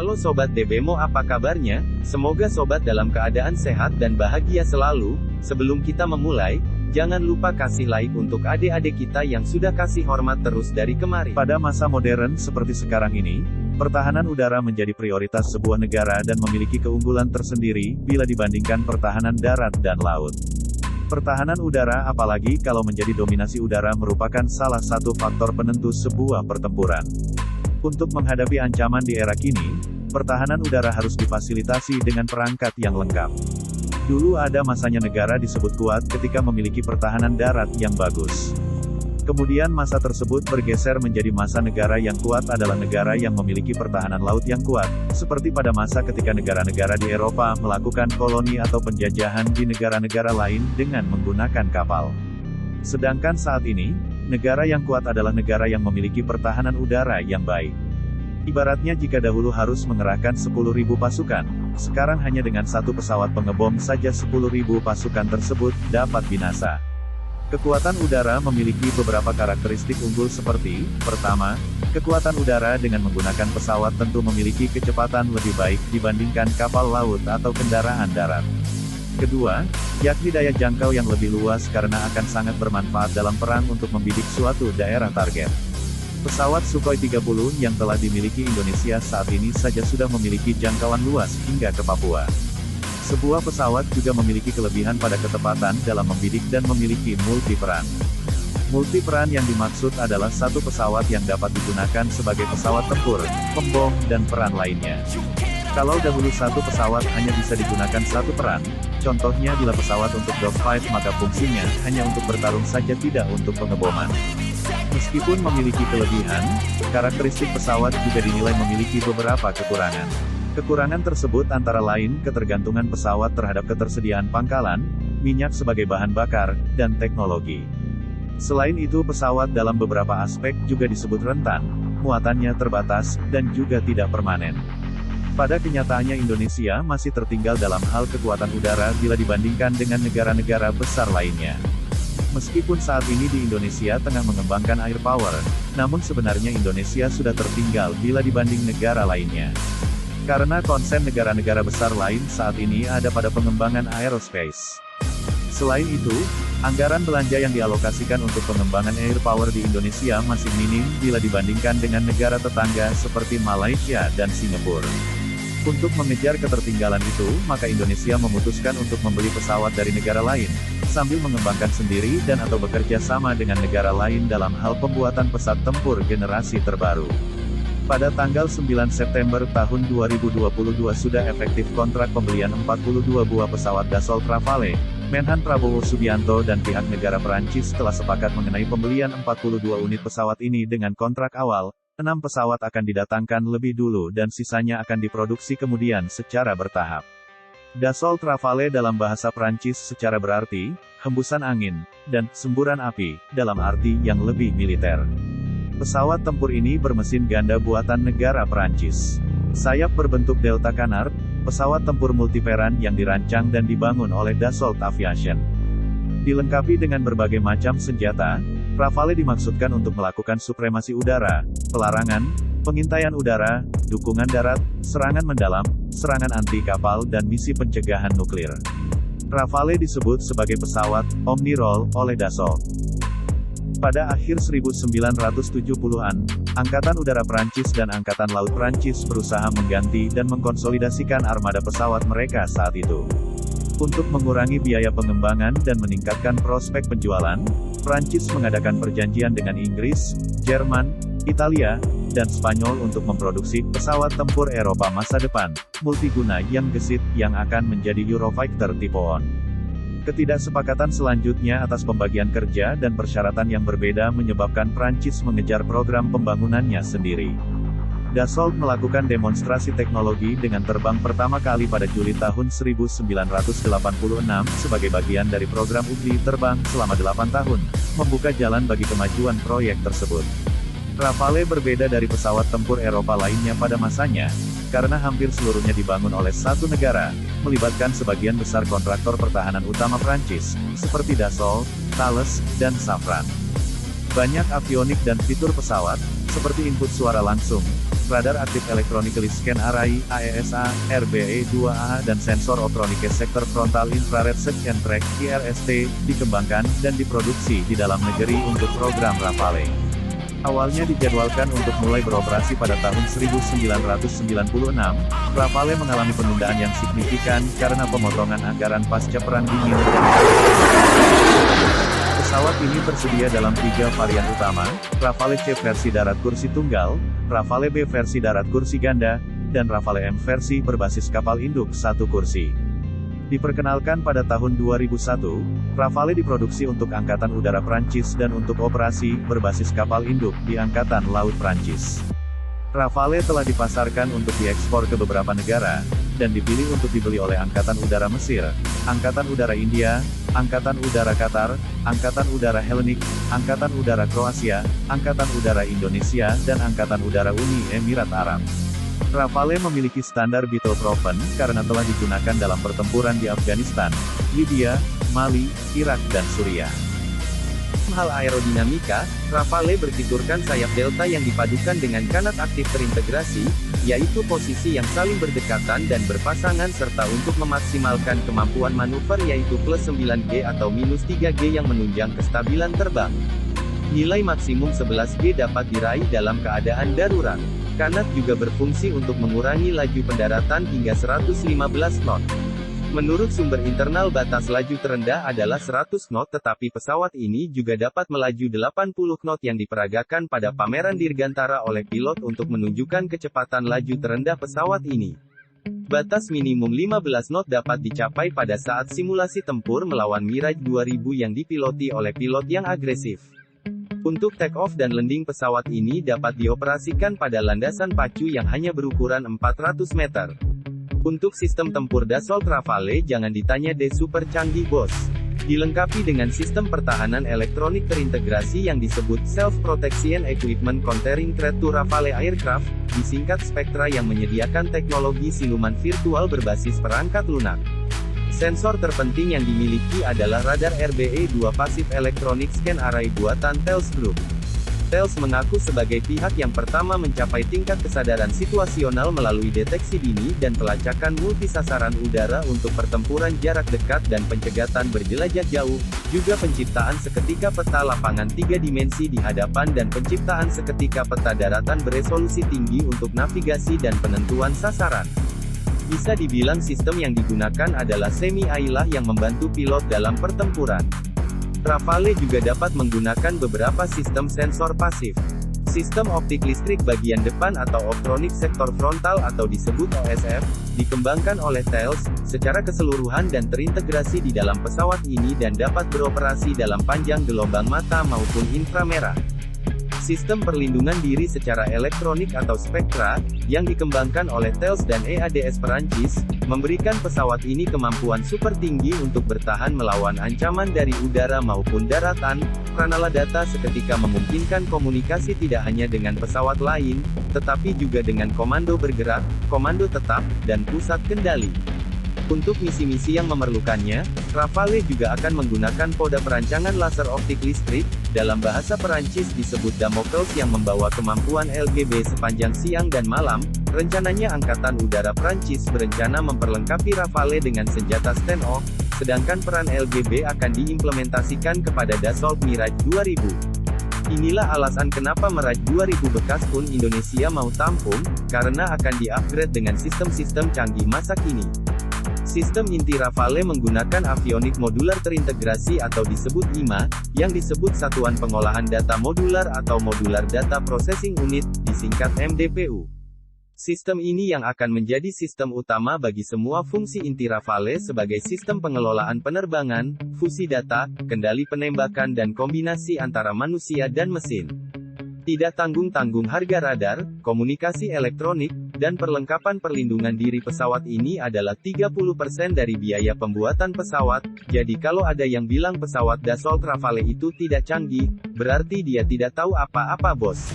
Halo Sobat DBMO, apa kabarnya? Semoga Sobat dalam keadaan sehat dan bahagia selalu. Sebelum kita memulai, jangan lupa kasih like untuk adik-adik kita yang sudah kasih hormat terus dari kemarin. Pada masa modern seperti sekarang ini, pertahanan udara menjadi prioritas sebuah negara dan memiliki keunggulan tersendiri, bila dibandingkan pertahanan darat dan laut. Pertahanan udara, apalagi kalau menjadi dominasi udara, merupakan salah satu faktor penentu sebuah pertempuran. Untuk menghadapi ancaman di era kini, pertahanan udara harus difasilitasi dengan perangkat yang lengkap. Dulu ada masanya negara disebut kuat ketika memiliki pertahanan darat yang bagus. Kemudian masa tersebut bergeser menjadi masa negara yang kuat adalah negara yang memiliki pertahanan laut yang kuat, seperti pada masa ketika negara-negara di Eropa melakukan koloni atau penjajahan di negara-negara lain dengan menggunakan kapal. Sedangkan saat ini, negara yang kuat adalah negara yang memiliki pertahanan udara yang baik. Ibaratnya jika dahulu harus mengerahkan 10.000 pasukan, sekarang hanya dengan satu pesawat pengebom saja 10.000 pasukan tersebut dapat binasa. Kekuatan udara memiliki beberapa karakteristik unggul seperti, pertama, kekuatan udara dengan menggunakan pesawat tentu memiliki kecepatan lebih baik dibandingkan kapal laut atau kendaraan darat. Kedua, yakni daya jangkau yang lebih luas karena akan sangat bermanfaat dalam perang untuk membidik suatu daerah target. Pesawat Sukhoi 30 yang telah dimiliki Indonesia saat ini saja sudah memiliki jangkauan luas hingga ke Papua. Sebuah pesawat juga memiliki kelebihan pada ketepatan dalam membidik dan memiliki multiperan. Multiperan yang dimaksud adalah satu pesawat yang dapat digunakan sebagai pesawat tempur, pembom, dan peran lainnya. Kalau dahulu satu pesawat hanya bisa digunakan satu peran, contohnya bila pesawat untuk dogfight, maka fungsinya hanya untuk bertarung saja, tidak untuk pengeboman. Meskipun memiliki kelebihan, karakteristik pesawat juga dinilai memiliki beberapa kekurangan. Kekurangan tersebut antara lain ketergantungan pesawat terhadap ketersediaan pangkalan, minyak sebagai bahan bakar, dan teknologi. Selain itu, pesawat dalam beberapa aspek juga disebut rentan, muatannya terbatas, dan juga tidak permanen. Pada kenyataannya Indonesia masih tertinggal dalam hal kekuatan udara bila dibandingkan dengan negara-negara besar lainnya. Meskipun saat ini di Indonesia tengah mengembangkan air power, namun sebenarnya Indonesia sudah tertinggal bila dibanding negara lainnya. Karena konsen negara-negara besar lain saat ini ada pada pengembangan aerospace. Selain itu, anggaran belanja yang dialokasikan untuk pengembangan air power di Indonesia masih minim bila dibandingkan dengan negara tetangga seperti Malaysia dan Singapura. Untuk mengejar ketertinggalan itu, maka Indonesia memutuskan untuk membeli pesawat dari negara lain, sambil mengembangkan sendiri dan atau bekerja sama dengan negara lain dalam hal pembuatan pesawat tempur generasi terbaru. Pada tanggal 9 September tahun 2022 sudah efektif kontrak pembelian 42 buah pesawat Dassault Rafale. Menhan Prabowo Subianto dan pihak negara Perancis telah sepakat mengenai pembelian 42 unit pesawat ini dengan kontrak awal. 6 pesawat akan didatangkan lebih dulu dan sisanya akan diproduksi kemudian secara bertahap. Dassault Rafale dalam bahasa Prancis secara berarti, hembusan angin, dan semburan api, dalam arti yang lebih militer. Pesawat tempur ini bermesin ganda buatan negara Prancis. Sayap berbentuk Delta Canard, pesawat tempur multiperan yang dirancang dan dibangun oleh Dassault Aviation. Dilengkapi dengan berbagai macam senjata, Rafale dimaksudkan untuk melakukan supremasi udara, pelarangan, pengintaian udara, dukungan darat, serangan mendalam, serangan anti kapal dan misi pencegahan nuklir. Rafale disebut sebagai pesawat Omni-Role oleh Dassault. Pada akhir 1970-an, Angkatan Udara Prancis dan Angkatan Laut Prancis berusaha mengganti dan mengkonsolidasikan armada pesawat mereka saat itu. Untuk mengurangi biaya pengembangan dan meningkatkan prospek penjualan, Prancis mengadakan perjanjian dengan Inggris, Jerman, Italia, dan Spanyol untuk memproduksi pesawat tempur Eropa masa depan, multiguna yang gesit, yang akan menjadi Eurofighter tipe ON. Ketidaksepakatan selanjutnya atas pembagian kerja dan persyaratan yang berbeda menyebabkan Prancis mengejar program pembangunannya sendiri. Dassault melakukan demonstrasi teknologi dengan terbang pertama kali pada Juli tahun 1986 sebagai bagian dari program uji terbang selama 8 tahun, membuka jalan bagi kemajuan proyek tersebut. Rafale berbeda dari pesawat tempur Eropa lainnya pada masanya, karena hampir seluruhnya dibangun oleh satu negara, melibatkan sebagian besar kontraktor pertahanan utama Prancis, seperti Dassault, Thales, dan Safran. Banyak avionik dan fitur pesawat, seperti input suara langsung, radar aktif electronically scan array, AESA, RBE2A, dan sensor optronic sektor frontal infrared search and track, IRST, dikembangkan dan diproduksi di dalam negeri untuk program Rafale. Awalnya dijadwalkan untuk mulai beroperasi pada tahun 1996, Rafale mengalami penundaan yang signifikan karena pemotongan anggaran pasca Perang Dingin. Pesawat ini tersedia dalam 3 varian utama, Rafale C versi darat kursi tunggal, Rafale B versi darat kursi ganda, dan Rafale M versi berbasis kapal induk 1 kursi. Diperkenalkan pada tahun 2001, Rafale diproduksi untuk Angkatan Udara Prancis dan untuk operasi berbasis kapal induk di Angkatan Laut Prancis. Rafale telah dipasarkan untuk diekspor ke beberapa negara, dan dipilih untuk dibeli oleh Angkatan Udara Mesir, Angkatan Udara India, Angkatan Udara Qatar, Angkatan Udara Hellenic, Angkatan Udara Kroasia, Angkatan Udara Indonesia, dan Angkatan Udara Uni Emirat Arab. Rafale memiliki standar Beetle-Proven karena telah digunakan dalam pertempuran di Afghanistan, Libya, Mali, Irak dan Suriah. Hal aerodinamika, Rafale berfiturkan sayap delta yang dipadukan dengan kanat aktif terintegrasi, yaitu posisi yang saling berdekatan dan berpasangan serta untuk memaksimalkan kemampuan manuver yaitu plus 9G atau minus 3G yang menunjang kestabilan terbang. Nilai maksimum 11G dapat diraih dalam keadaan darurat. Kanat juga berfungsi untuk mengurangi laju pendaratan hingga 115 knot. Menurut sumber internal batas laju terendah adalah 100 knot tetapi pesawat ini juga dapat melaju 80 knot yang diperagakan pada pameran Dirgantara oleh pilot untuk menunjukkan kecepatan laju terendah pesawat ini. Batas minimum 15 knot dapat dicapai pada saat simulasi tempur melawan Mirage 2000 yang dipiloti oleh pilot yang agresif. Untuk take-off dan landing pesawat ini dapat dioperasikan pada landasan pacu yang hanya berukuran 400 meter. Untuk sistem tempur Dassault Rafale jangan ditanya deh, super canggih bos. Dilengkapi dengan sistem pertahanan elektronik terintegrasi yang disebut Self-Protection Equipment Countering Threat to Rafale Aircraft, disingkat Spectra, yang menyediakan teknologi siluman virtual berbasis perangkat lunak. Sensor terpenting yang dimiliki adalah radar RBE2 Passive Electronic Scan Array buatan Thales Group. Thales mengaku sebagai pihak yang pertama mencapai tingkat kesadaran situasional melalui deteksi dini dan pelacakan multisasaran udara untuk pertempuran jarak dekat dan pencegatan berjelajah jauh, juga penciptaan seketika peta lapangan 3 dimensi di hadapan dan penciptaan seketika peta daratan beresolusi tinggi untuk navigasi dan penentuan sasaran. Bisa dibilang sistem yang digunakan adalah semi-ailah yang membantu pilot dalam pertempuran. Rafale juga dapat menggunakan beberapa sistem sensor pasif. Sistem optik listrik bagian depan atau Optronic Sector Frontal atau disebut OSF, dikembangkan oleh Thales, secara keseluruhan dan terintegrasi di dalam pesawat ini dan dapat beroperasi dalam panjang gelombang mata maupun inframerah. Sistem perlindungan diri secara elektronik atau Spectra, yang dikembangkan oleh Thales dan EADS Perancis, memberikan pesawat ini kemampuan super tinggi untuk bertahan melawan ancaman dari udara maupun daratan, karena data seketika memungkinkan komunikasi tidak hanya dengan pesawat lain, tetapi juga dengan komando bergerak, komando tetap, dan pusat kendali. Untuk misi-misi yang memerlukannya, Rafale juga akan menggunakan poda perancangan laser optik listrik, dalam bahasa Perancis disebut Damocles, yang membawa kemampuan LGB sepanjang siang dan malam. Rencananya Angkatan Udara Prancis berencana memperlengkapi Rafale dengan senjata stand-off, sedangkan peran LGB akan diimplementasikan kepada Dassault Mirage 2000. Inilah alasan kenapa Mirage 2000 bekas pun Indonesia mau tampung, karena akan di-upgrade dengan sistem-sistem canggih masa kini. Sistem inti Rafale menggunakan avionik modular terintegrasi atau disebut IMA, yang disebut Satuan Pengolahan Data Modular atau Modular Data Processing Unit, disingkat MDPU. Sistem ini yang akan menjadi sistem utama bagi semua fungsi inti Rafale sebagai sistem pengelolaan penerbangan, fusi data, kendali penembakan dan kombinasi antara manusia dan mesin. Tidak tanggung-tanggung harga radar, komunikasi elektronik, dan perlengkapan perlindungan diri pesawat ini adalah 30% dari biaya pembuatan pesawat, jadi kalau ada yang bilang pesawat Dassault Rafale itu tidak canggih, berarti dia tidak tahu apa-apa bos.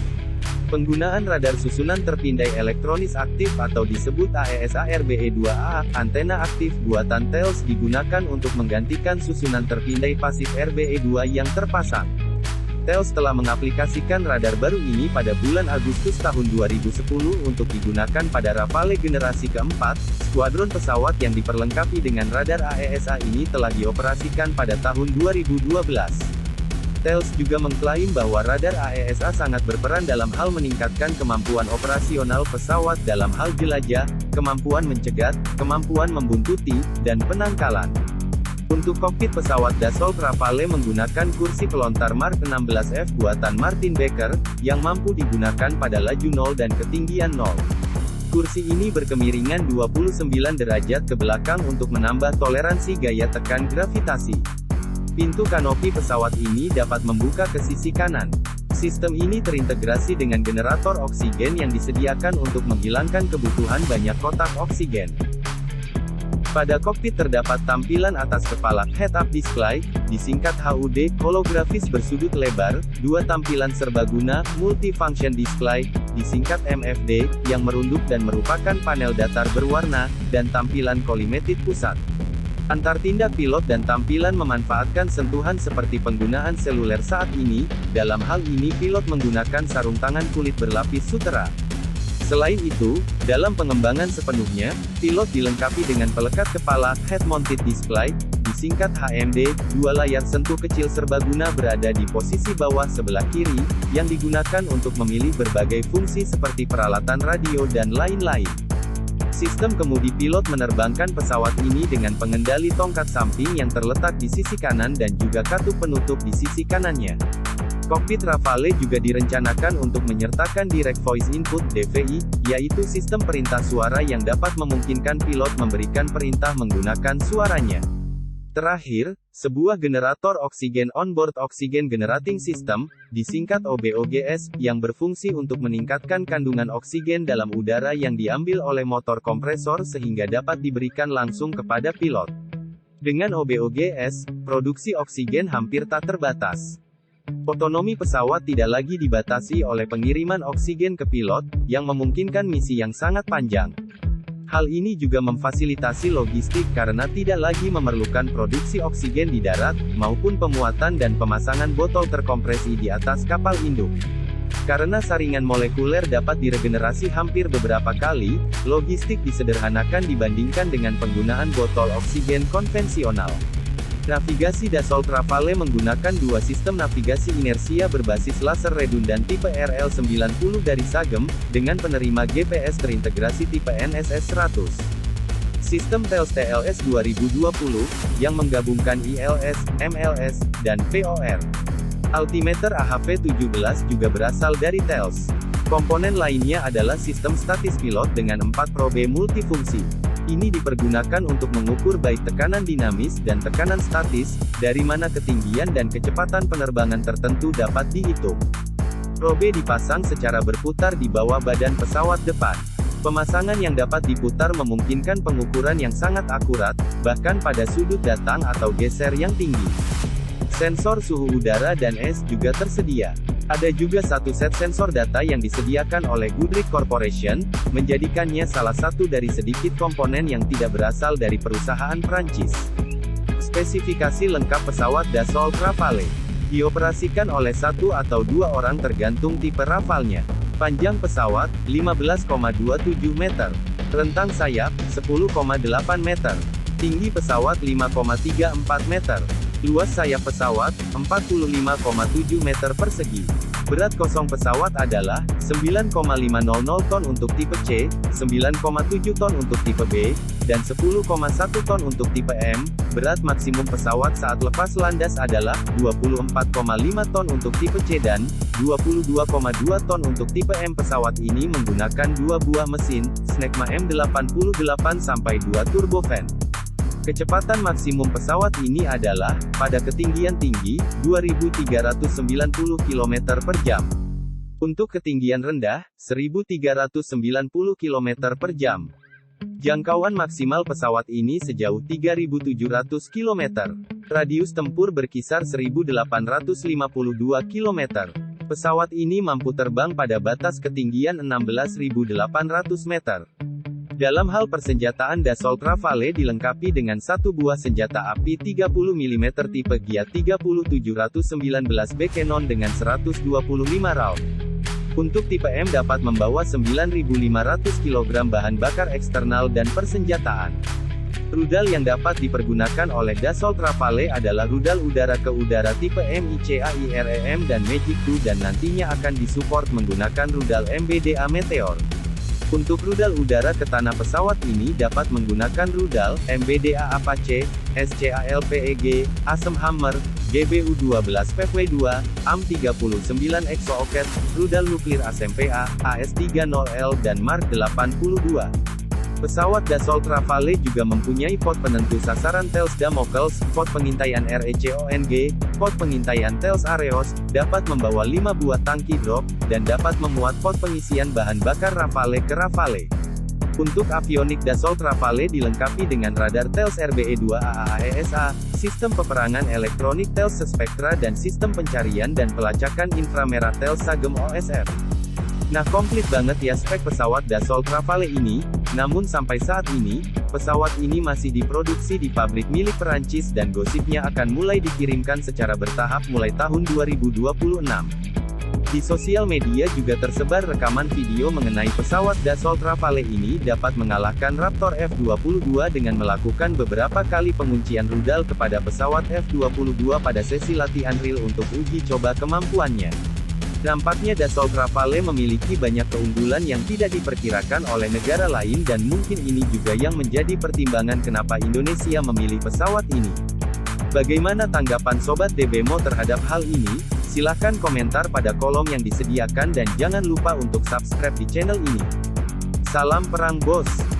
Penggunaan radar susunan terpindai elektronis aktif atau disebut AESA RBE2A, antena aktif buatan Thales digunakan untuk menggantikan susunan terpindai pasif RBE2 yang terpasang. Thales telah mengaplikasikan radar baru ini pada bulan Agustus tahun 2010 untuk digunakan pada Rafale generasi keempat. Skuadron pesawat yang diperlengkapi dengan radar AESA ini telah dioperasikan pada tahun 2012. Thales juga mengklaim bahwa radar AESA sangat berperan dalam hal meningkatkan kemampuan operasional pesawat dalam hal jelajah, kemampuan mencegat, kemampuan membuntuti, dan penangkalan. Untuk kokpit pesawat Dassault Rafale menggunakan kursi pelontar Mark 16F buatan Martin Baker, yang mampu digunakan pada laju 0 dan ketinggian 0. Kursi ini berkemiringan 29 derajat ke belakang untuk menambah toleransi gaya tekan gravitasi. Pintu kanopi pesawat ini dapat membuka ke sisi kanan. Sistem ini terintegrasi dengan generator oksigen yang disediakan untuk menghilangkan kebutuhan banyak kotak oksigen. Pada kokpit terdapat tampilan atas kepala head-up display, disingkat HUD, holografis bersudut lebar, dua tampilan serbaguna, multifunction display, disingkat MFD, yang merunduk dan merupakan panel datar berwarna, dan tampilan kolimetik pusat. Antar tindak pilot dan tampilan memanfaatkan sentuhan seperti penggunaan seluler saat ini. Dalam hal ini pilot menggunakan sarung tangan kulit berlapis sutera. Selain itu, dalam pengembangan sepenuhnya, pilot dilengkapi dengan pelekat kepala, head-mounted display, disingkat HMD, dua layar sentuh kecil serbaguna berada di posisi bawah sebelah kiri, yang digunakan untuk memilih berbagai fungsi seperti peralatan radio dan lain-lain. Sistem kemudi pilot menerbangkan pesawat ini dengan pengendali tongkat samping yang terletak di sisi kanan dan juga katup penutup di sisi kanannya. Kokpit Rafale juga direncanakan untuk menyertakan Direct Voice Input (DVI), yaitu sistem perintah suara yang dapat memungkinkan pilot memberikan perintah menggunakan suaranya. Terakhir, sebuah generator oksigen onboard oxygen generating system, disingkat OBOGS, yang berfungsi untuk meningkatkan kandungan oksigen dalam udara yang diambil oleh motor kompresor sehingga dapat diberikan langsung kepada pilot. Dengan OBOGS, produksi oksigen hampir tak terbatas. Otonomi pesawat tidak lagi dibatasi oleh pengiriman oksigen ke pilot, yang memungkinkan misi yang sangat panjang. Hal ini juga memfasilitasi logistik karena tidak lagi memerlukan produksi oksigen di darat, maupun pemuatan dan pemasangan botol terkompresi di atas kapal induk. Karena saringan molekuler dapat diregenerasi hampir beberapa kali, logistik disederhanakan dibandingkan dengan penggunaan botol oksigen konvensional. Navigasi Dassault Rafale menggunakan dua sistem navigasi inersia berbasis laser redundan tipe RL90 dari Sagem, dengan penerima GPS terintegrasi tipe NSS 100. Sistem Thales TLS 2020, yang menggabungkan ILS, MLS, dan POR. Altimeter AHV-17 juga berasal dari Thales. Komponen lainnya adalah sistem statis pilot dengan 4 probe multifungsi. Ini dipergunakan untuk mengukur baik tekanan dinamis dan tekanan statis, dari mana ketinggian dan kecepatan penerbangan tertentu dapat dihitung. Probe dipasang secara berputar di bawah badan pesawat depan. Pemasangan yang dapat diputar memungkinkan pengukuran yang sangat akurat, bahkan pada sudut datang atau geser yang tinggi. Sensor suhu udara dan es juga tersedia. Ada juga satu set sensor data yang disediakan oleh Goodrich Corporation, menjadikannya salah satu dari sedikit komponen yang tidak berasal dari perusahaan Prancis. Spesifikasi lengkap pesawat Dassault Rafale. Dioperasikan oleh satu atau dua orang tergantung tipe Rafale-nya. Panjang pesawat, 15,27 meter. Rentang sayap, 10,8 meter. Tinggi pesawat 5,34 meter. Luas sayap pesawat, 45,7 meter persegi. Berat kosong pesawat adalah, 9,500 ton untuk tipe C, 9,7 ton untuk tipe B, dan 10,1 ton untuk tipe M. Berat maksimum pesawat saat lepas landas adalah, 24,5 ton untuk tipe C dan 22,2 ton untuk tipe M. Pesawat ini menggunakan dua buah mesin, Snecma M88-2 turbofan. Kecepatan maksimum pesawat ini adalah, pada ketinggian tinggi, 2.390 km per jam. Untuk ketinggian rendah, 1.390 km per jam. Jangkauan maksimal pesawat ini sejauh 3.700 km. Radius tempur berkisar 1.852 km. Pesawat ini mampu terbang pada batas ketinggian 16.800 meter. Dalam hal persenjataan, Dassault Rafale dilengkapi dengan satu buah senjata api 30 mm tipe Gia 30719B Canon dengan 125 round. Untuk tipe M dapat membawa 9.500 kg bahan bakar eksternal dan persenjataan. Rudal yang dapat dipergunakan oleh Dassault Rafale adalah rudal udara ke udara tipe MICAIREM dan Magic II dan nantinya akan disupport menggunakan rudal MBDA Meteor. Untuk rudal udara ke tanah pesawat ini dapat menggunakan rudal MBDA Apache, SCALPEG, ASEM Hammer, GBU-12 PW2, AM-39 Exocet, rudal nuklir ASEM-PA, AS-30L dan Mark 82. Pesawat Dassault Rafale juga mempunyai pot penentu sasaran Thales Damocles, pot pengintaian RECONG, pot pengintaian Thales Areos, dapat membawa 5 buah tangki drop, dan dapat memuat pot pengisian bahan bakar Rafale ke Rafale. Untuk avionik, Dassault Rafale dilengkapi dengan radar Thales RBE-2 AAESA, sistem peperangan elektronik Thales Spectra dan sistem pencarian dan pelacakan inframerah Thales Sagem OSR. Nah, komplit banget ya spek pesawat Dassault Rafale ini. Namun sampai saat ini, pesawat ini masih diproduksi di pabrik milik Perancis dan gosipnya akan mulai dikirimkan secara bertahap mulai tahun 2026. Di sosial media juga tersebar rekaman video mengenai pesawat Dassault Rafale ini dapat mengalahkan Raptor F-22 dengan melakukan beberapa kali penguncian rudal kepada pesawat F-22 pada sesi latihan real untuk uji coba kemampuannya. Nampaknya Dassault Rafale memiliki banyak keunggulan yang tidak diperkirakan oleh negara lain dan mungkin ini juga yang menjadi pertimbangan kenapa Indonesia memilih pesawat ini. Bagaimana tanggapan Sobat DBMO terhadap hal ini? Silahkan komentar pada kolom yang disediakan dan jangan lupa untuk subscribe di channel ini. Salam perang bos!